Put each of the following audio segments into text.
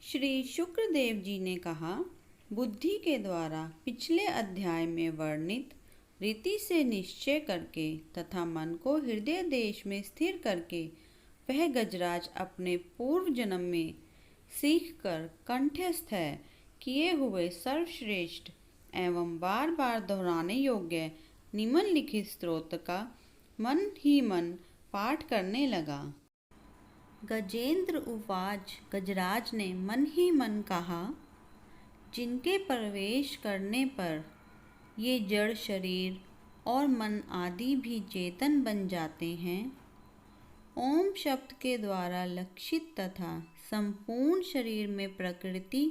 श्री शुक्रदेव जी ने कहा, बुद्धि के द्वारा पिछले अध्याय में वर्णित रीति से निश्चय करके तथा मन को हृदय देश में स्थिर करके वह गजराज अपने पूर्व जन्म में सीख कर कंठस्थ है किए हुए सर्वश्रेष्ठ एवं बार बार दोहराने योग्य निम्नलिखित स्तोत्र का मन ही मन पाठ करने लगा। गजेंद्र उवाच, गजराज ने मन ही मन कहा, जिनके प्रवेश करने पर ये जड़ शरीर और मन आदि भी चेतन बन जाते हैं, ओम शब्द के द्वारा लक्षित तथा संपूर्ण शरीर में प्रकृति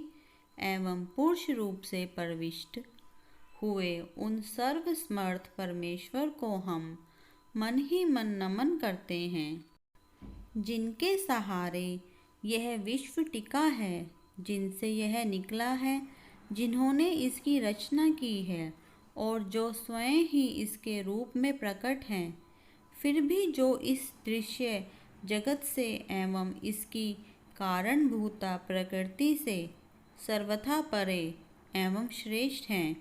एवं पुरुष रूप से प्रविष्ट हुए उन सर्वसमर्थ परमेश्वर को हम मन ही मन नमन करते हैं, जिनके सहारे यह विश्व टिका है, जिनसे यह निकला है, जिन्होंने इसकी रचना की है और जो स्वयं ही इसके रूप में प्रकट हैं, फिर भी जो इस दृश्य जगत से एवं इसकी कारणभूता प्रकृति से सर्वथा परे एवं श्रेष्ठ हैं।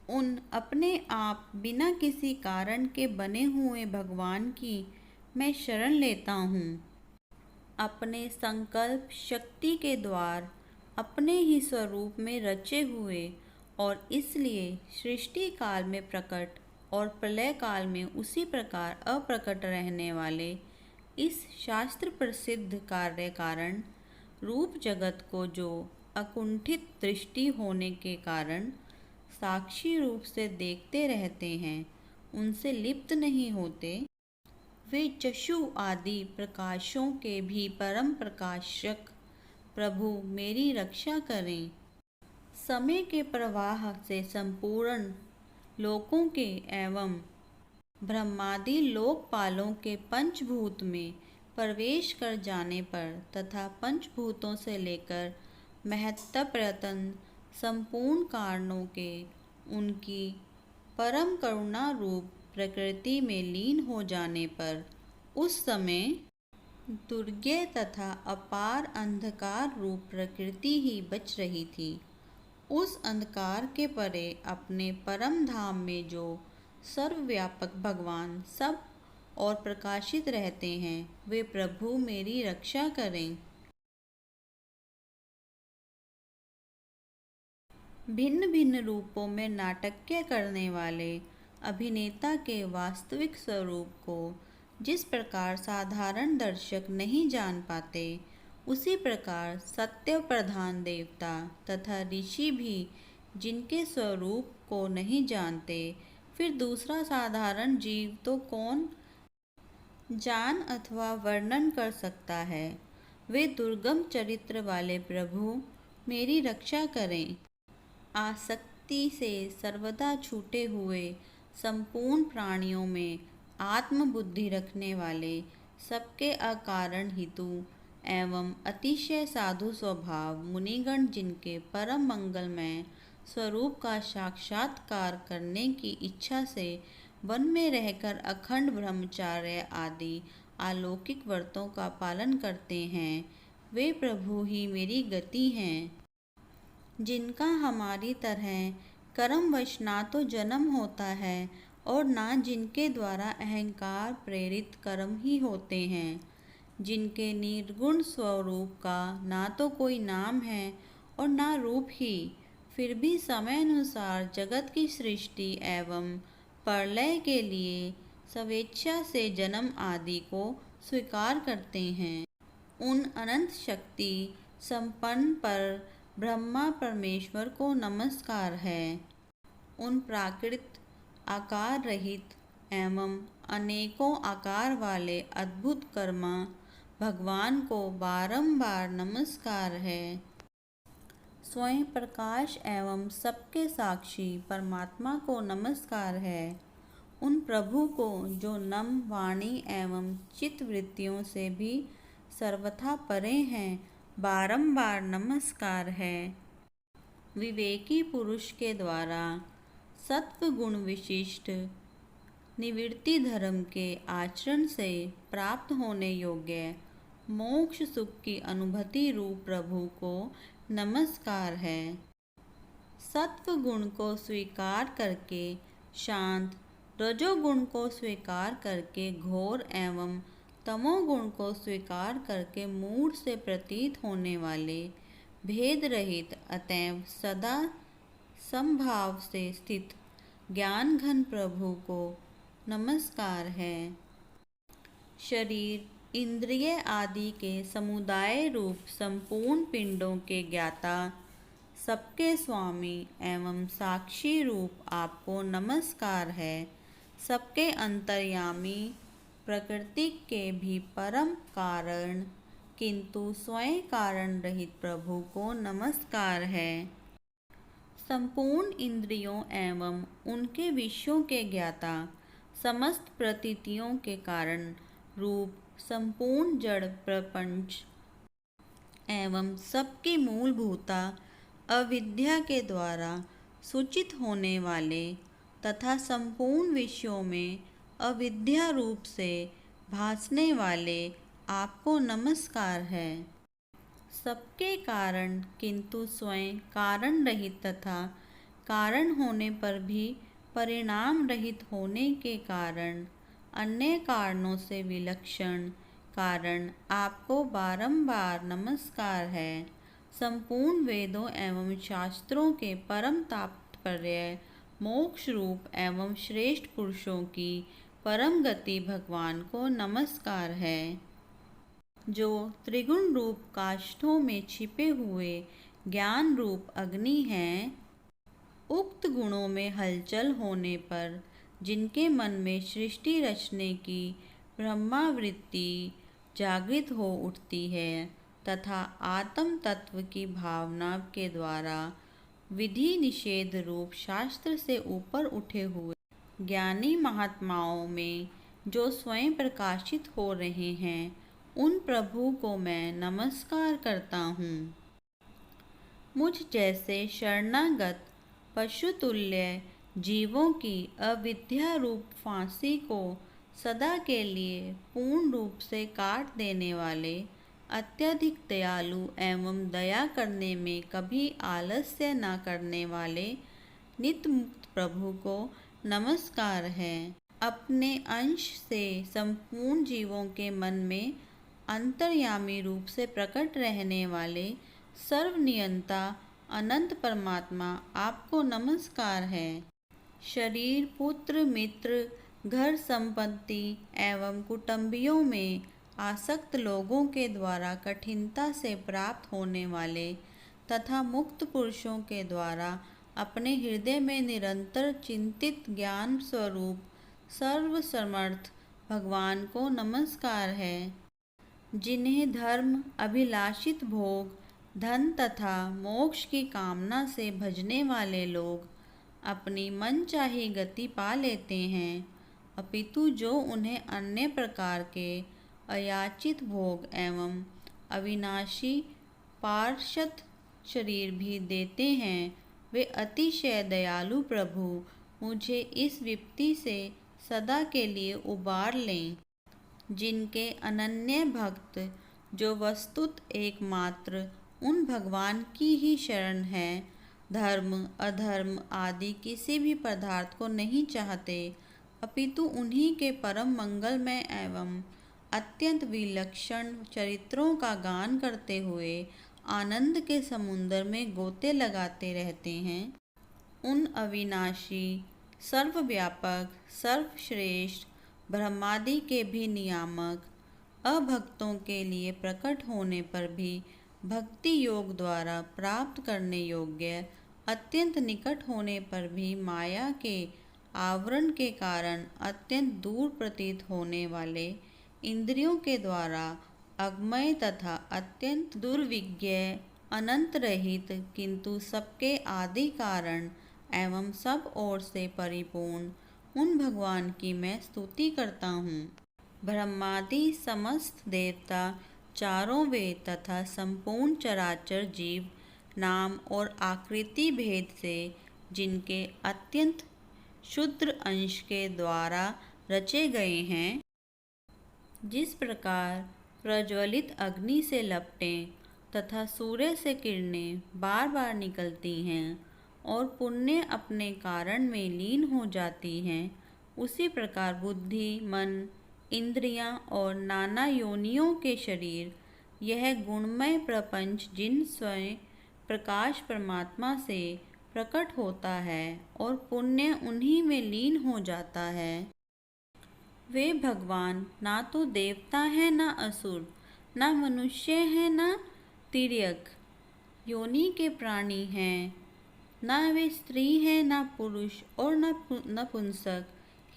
उन अपने आप बिना किसी कारण के बने हुए भगवान की मैं शरण लेता हूँ। अपने संकल्प शक्ति के द्वार अपने ही स्वरूप में रचे हुए और इसलिए सृष्टि काल में प्रकट और प्रलय काल में उसी प्रकार अप्रकट रहने वाले इस शास्त्र प्रसिद्ध कार्य कारण रूप जगत को जो अकुंठित दृष्टि होने के कारण साक्षी रूप से देखते रहते हैं, उनसे लिप्त नहीं होते, वे चक्षु आदि प्रकाशों के भी परम प्रकाशक प्रभु मेरी रक्षा करें। समय के प्रवाह से संपूर्ण लोकों के एवं ब्रह्मादि लोकपालों के पंचभूत में प्रवेश कर जाने पर तथा पंचभूतों से लेकर महत्ता पर्यंत संपूर्ण कारणों के उनकी परम करुणा रूप प्रकृति में लीन हो जाने पर उस समय दुर्गेय तथा अपार अंधकार रूप प्रकृति ही बच रही थी। उस अंधकार के परे अपने परम धाम में जो सर्वव्यापक भगवान सब और प्रकाशित रहते हैं, वे प्रभु मेरी रक्षा करें। भिन्न भिन्न रूपों में नाटक्य करने वाले अभिनेता के वास्तविक स्वरूप को जिस प्रकार साधारण दर्शक नहीं जान पाते, उसी प्रकार सत्य प्रधान देवता तथा ऋषि भी जिनके स्वरूप को नहीं जानते, फिर दूसरा साधारण जीव तो कौन जान अथवा वर्णन कर सकता है। वे दुर्गम चरित्र वाले प्रभु मेरी रक्षा करें। आसक्ति से सर्वदा छूटे हुए संपूर्ण प्राणियों में आत्मबुद्धि रखने वाले सबके अकारण हितु एवं अतिशय साधु स्वभाव मुनिगण जिनके परम मंगलमय स्वरूप का साक्षात्कार करने की इच्छा से वन में रहकर अखंड ब्रह्मचार्य आदि अलौकिक व्रतों का पालन करते हैं, वे प्रभु ही मेरी गति हैं। जिनका हमारी तरह कर्मवश ना तो जन्म होता है और ना जिनके द्वारा अहंकार प्रेरित कर्म ही होते हैं, जिनके निर्गुण स्वरूप का ना तो कोई नाम है और ना रूप ही, फिर भी समय अनुसार जगत की सृष्टि एवं प्रलय के लिए स्वेच्छा से जन्म आदि को स्वीकार करते हैं। उन अनंत शक्ति संपन्न पर ब्रह्मा परमेश्वर को नमस्कार है। उन प्राकृत आकार रहित एवं अनेकों आकार वाले अद्भुत कर्मा भगवान को बारंबार नमस्कार है। स्वयं प्रकाश एवं सबके साक्षी परमात्मा को नमस्कार है। उन प्रभु को जो नम वाणी एवं चित्त वृत्तियों से भी सर्वथा परे हैं, बारंबार नमस्कार है। विवेकी पुरुष के द्वारा सत्व गुण विशिष्ट निवृत्ति धर्म के आचरण से प्राप्त होने योग्य मोक्ष सुख की अनुभूति रूप प्रभु को नमस्कार है। सत्व गुण को स्वीकार करके शांत, रजोगुण को स्वीकार करके घोर एवं तमोगुण को स्वीकार करके मूढ़ से प्रतीत होने वाले भेद रहित अतएव सदा समभाव से स्थित ज्ञान घन प्रभु को नमस्कार है। शरीर, इंद्रिय आदि के समुदाय रूप संपूर्ण पिंडों के ज्ञाता, सबके स्वामी एवं साक्षी रूप आपको नमस्कार है। सबके अंतर्यामी, प्रकृति के भी परम कारण किंतु स्वयं कारण रहित प्रभु को नमस्कार है। संपूर्ण इंद्रियों एवं उनके विषयों के ज्ञाता, समस्त प्रतीतियों के कारण रूप संपूर्ण जड़ प्रपंच एवं सबकी मूलभूता अविद्या के द्वारा सूचित होने वाले तथा संपूर्ण विषयों में अविद्या रूप से भासने वाले आपको नमस्कार है। सबके कारण किंतु स्वयं कारण रहित तथा कारण होने पर भी परिणाम रहित होने के कारण अन्य कारणों से विलक्षण कारण आपको बारंबार नमस्कार है। संपूर्ण वेदों एवं शास्त्रों के परम तात्पर्य मोक्ष रूप एवं श्रेष्ठ पुरुषों की परम गति भगवान को नमस्कार है। जो त्रिगुण रूप काष्ठों में छिपे हुए ज्ञान रूप अग्नि हैं, उक्त गुणों में हलचल होने पर जिनके मन में सृष्टि रचने की ब्रह्मावृत्ति जागृत हो उठती है तथा आत्म तत्व की भावना के द्वारा विधि निषेध रूप शास्त्र से ऊपर उठे हुए ज्ञानी महात्माओं में जो स्वयं प्रकाशित हो रहे हैं, उन प्रभु को मैं नमस्कार करता हूँ। मुझ जैसे शरणागत पशुतुल्य जीवों की अविद्या रूप फांसी को सदा के लिए पूर्ण रूप से काट देने वाले अत्यधिक दयालु एवं दया करने में कभी आलस्य न करने वाले नित्य मुक्त प्रभु को नमस्कार है। अपने अंश से संपूर्ण जीवों के मन में अंतर्यामी रूप से प्रकट रहने वाले सर्वनियंता अनंत परमात्मा आपको नमस्कार है। शरीर, पुत्र, मित्र, घर, संपत्ति एवं कुटुंबियों में आसक्त लोगों के द्वारा कठिनता से प्राप्त होने वाले तथा मुक्त पुरुषों के द्वारा अपने हृदय में निरंतर चिंतित ज्ञान स्वरूप सर्वसमर्थ भगवान को नमस्कार है। जिन्हें धर्म, अभिलाषित भोग, धन तथा मोक्ष की कामना से भजने वाले लोग अपनी मनचाही गति पा लेते हैं, अपितु जो उन्हें अन्य प्रकार के अयाचित भोग एवं अविनाशी पार्षद शरीर भी देते हैं, वे अतिशय दयालु प्रभु मुझे इस विपत्ति से सदा के लिए उबार लें। जिनके अनन्य भक्त जो वस्तुत एकमात्र उन भगवान की ही शरण है, धर्म, अधर्म आदि किसी भी पदार्थ को नहीं चाहते, अपितु उन्हीं के परम मंगलमय एवं अत्यंत विलक्षण चरित्रों का गान करते हुए आनंद के समुद्र में गोते लगाते रहते हैं, उन अविनाशी, सर्वव्यापक, सर्वश्रेष्ठ ब्रह्मादि के भी नियामक, अभक्तों के लिए प्रकट होने पर भी भक्ति योग द्वारा प्राप्त करने योग्य, अत्यंत निकट होने पर भी माया के आवरण के कारण अत्यंत दूर प्रतीत होने वाले, इंद्रियों के द्वारा अगमय तथा अत्यंत दुर्विज्ञ, अनंत रहित किंतु सबके आदि कारण एवं सब ओर से परिपूर्ण उन भगवान की मैं स्तुति करता हूँ। ब्रह्मादि समस्त देवता, चारों वेद तथा संपूर्ण चराचर जीव नाम और आकृति भेद से जिनके अत्यंत शुद्र अंश के द्वारा रचे गए हैं, जिस प्रकार प्रज्वलित अग्नि से लपटें तथा सूर्य से किरणें बार बार निकलती हैं और पुण्य अपने कारण में लीन हो जाती हैं, उसी प्रकार बुद्धि, मन, इंद्रियां और नाना योनियों के शरीर, यह गुणमय प्रपंच जिन स्वयं प्रकाश परमात्मा से प्रकट होता है और पुण्य उन्हीं में लीन हो जाता है, वे भगवान ना तो देवता है, ना असुर, ना मनुष्य है, ना तिर्यक योनि के प्राणी हैं, ना वे स्त्री हैं, ना पुरुष और न नपुंसक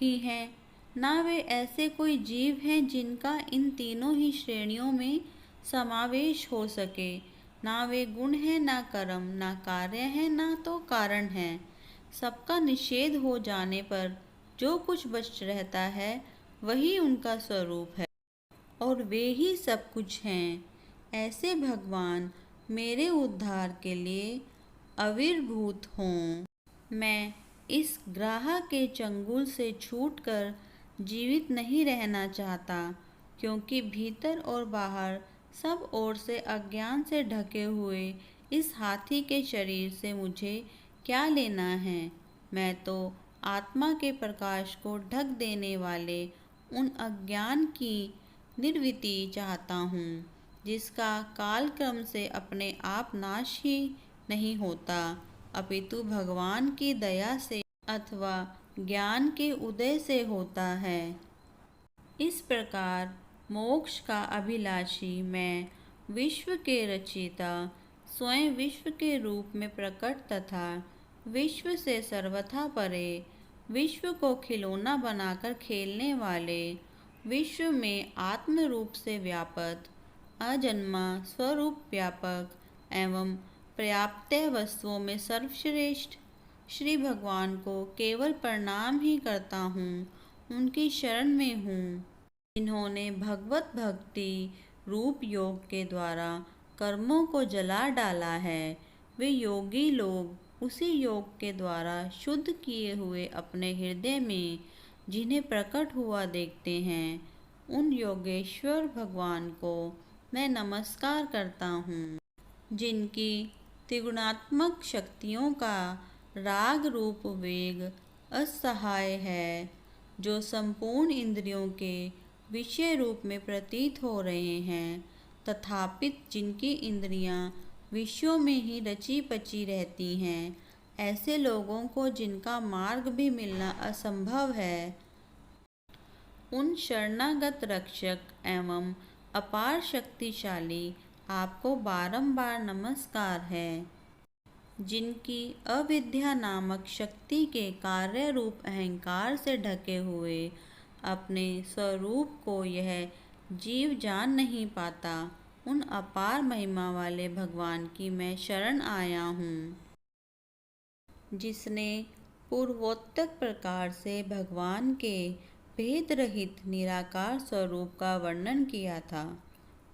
ही हैं, ना वे ऐसे कोई जीव हैं जिनका इन तीनों ही श्रेणियों में समावेश हो सके, ना वे गुण हैं, ना कर्म, ना कार्य हैं, ना तो कारण हैं। सबका निषेध हो जाने पर जो कुछ बच रहता है वही उनका स्वरूप है और वे ही सब कुछ हैं। ऐसे भगवान मेरे उद्धार के लिए आविर्भूत हों। मैं इस ग्राह के चंगुल से छूटकर जीवित नहीं रहना चाहता, क्योंकि भीतर और बाहर सब ओर से अज्ञान से ढके हुए इस हाथी के शरीर से मुझे क्या लेना है। मैं तो आत्मा के प्रकाश को ढक देने वाले उन अज्ञान की निर्वृत्ति चाहता हूँ, जिसका कालक्रम से अपने आप नाश ही नहीं होता, अपितु भगवान की दया से अथवा ज्ञान के उदय से होता है। इस प्रकार मोक्ष का अभिलाषी मैं, विश्व के रचयिता, स्वयं विश्व के रूप में प्रकट तथा विश्व से सर्वथा परे, विश्व को खिलौना बनाकर खेलने वाले, विश्व में आत्म रूप से व्यापक, अजन्मा स्वरूप व्यापक एवं पर्याप्त वस्तुओं में सर्वश्रेष्ठ श्री भगवान को केवल प्रणाम ही करता हूँ, उनकी शरण में हूँ, जिन्होंने भगवत भक्ति रूप योग के द्वारा कर्मों को जला डाला है। वे योगी लोग उसी योग के द्वारा शुद्ध किए हुए अपने हृदय में जिन्हें प्रकट हुआ देखते हैं, उन योगेश्वर भगवान को मैं नमस्कार करता हूँ, जिनकी त्रिगुणात्मक शक्तियों का राग रूप वेग असहाय है, जो संपूर्ण इंद्रियों के विषय रूप में प्रतीत हो रहे हैं, तथापि जिनकी इंद्रियां विषयों में ही रची पची रहती हैं, ऐसे लोगों को जिनका मार्ग भी मिलना असंभव है, उन शरणागत रक्षक एवं अपार शक्तिशाली आपको बारंबार नमस्कार है, जिनकी अविद्या नामक शक्ति के कार्य रूप अहंकार से ढके हुए अपने स्वरूप को यह जीव जान नहीं पाता, उन अपार महिमा वाले भगवान की मैं शरण आया हूँ, जिसने पूर्वोक्त प्रकार से भगवान के भेद रहित निराकार स्वरूप का वर्णन किया था।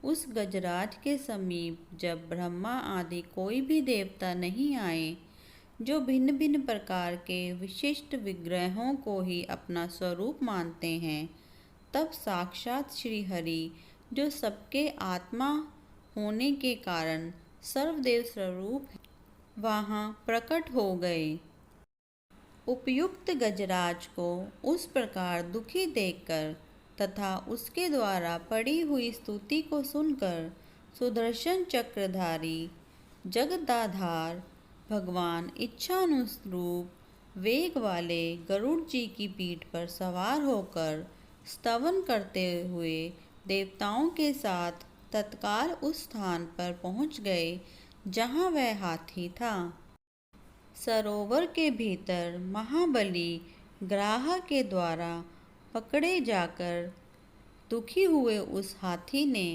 उस गजराज के समीप जब ब्रह्मा आदि कोई भी देवता नहीं आए, जो भिन्न भिन्न प्रकार के विशिष्ट विग्रहों को ही अपना स्वरूप मानते हैं, तब साक्षात श्री हरि, जो सबके आत्मा होने के कारण सर्वदेव स्वरूप, वहाँ प्रकट हो गए। उपयुक्त गजराज को उस प्रकार दुखी देखकर तथा उसके द्वारा पड़ी हुई स्तुति को सुनकर सुदर्शन चक्रधारी जगदाधार भगवान इच्छानुरूप वेग वाले गरुड़ जी की पीठ पर सवार होकर स्तवन करते हुए देवताओं के साथ तत्काल उस स्थान पर पहुंच गए जहां वह हाथी था। सरोवर के भीतर महाबली ग्राह के द्वारा पकड़े जाकर दुखी हुए उस हाथी ने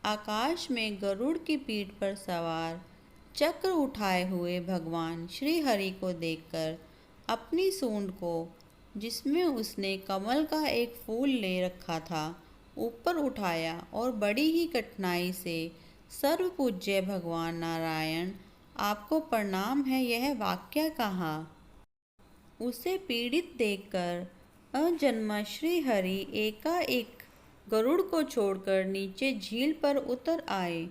आकाश में गरुड़ की पीठ पर सवार चक्र उठाए हुए भगवान श्री हरि को देखकर अपनी सूंड को, जिसमें उसने कमल का एक फूल ले रखा था, ऊपर उठाया और बड़ी ही कठिनाई से सर्वपूज्य भगवान नारायण आपको प्रणाम है, यह वाक्य कहा। उसे पीड़ित देखकर अजन्मा श्री हरि एकाएक गरुड़ को छोड़कर नीचे झील पर उतर आए।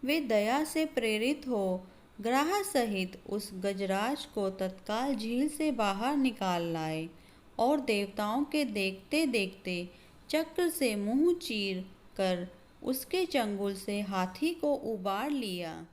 वे दया से प्रेरित हो ग्राह सहित उस गजराज को तत्काल झील से बाहर निकाल लाए और देवताओं के देखते देखते चक्र से मुंह चीर कर उसके चंगुल से हाथी को उबार लिया।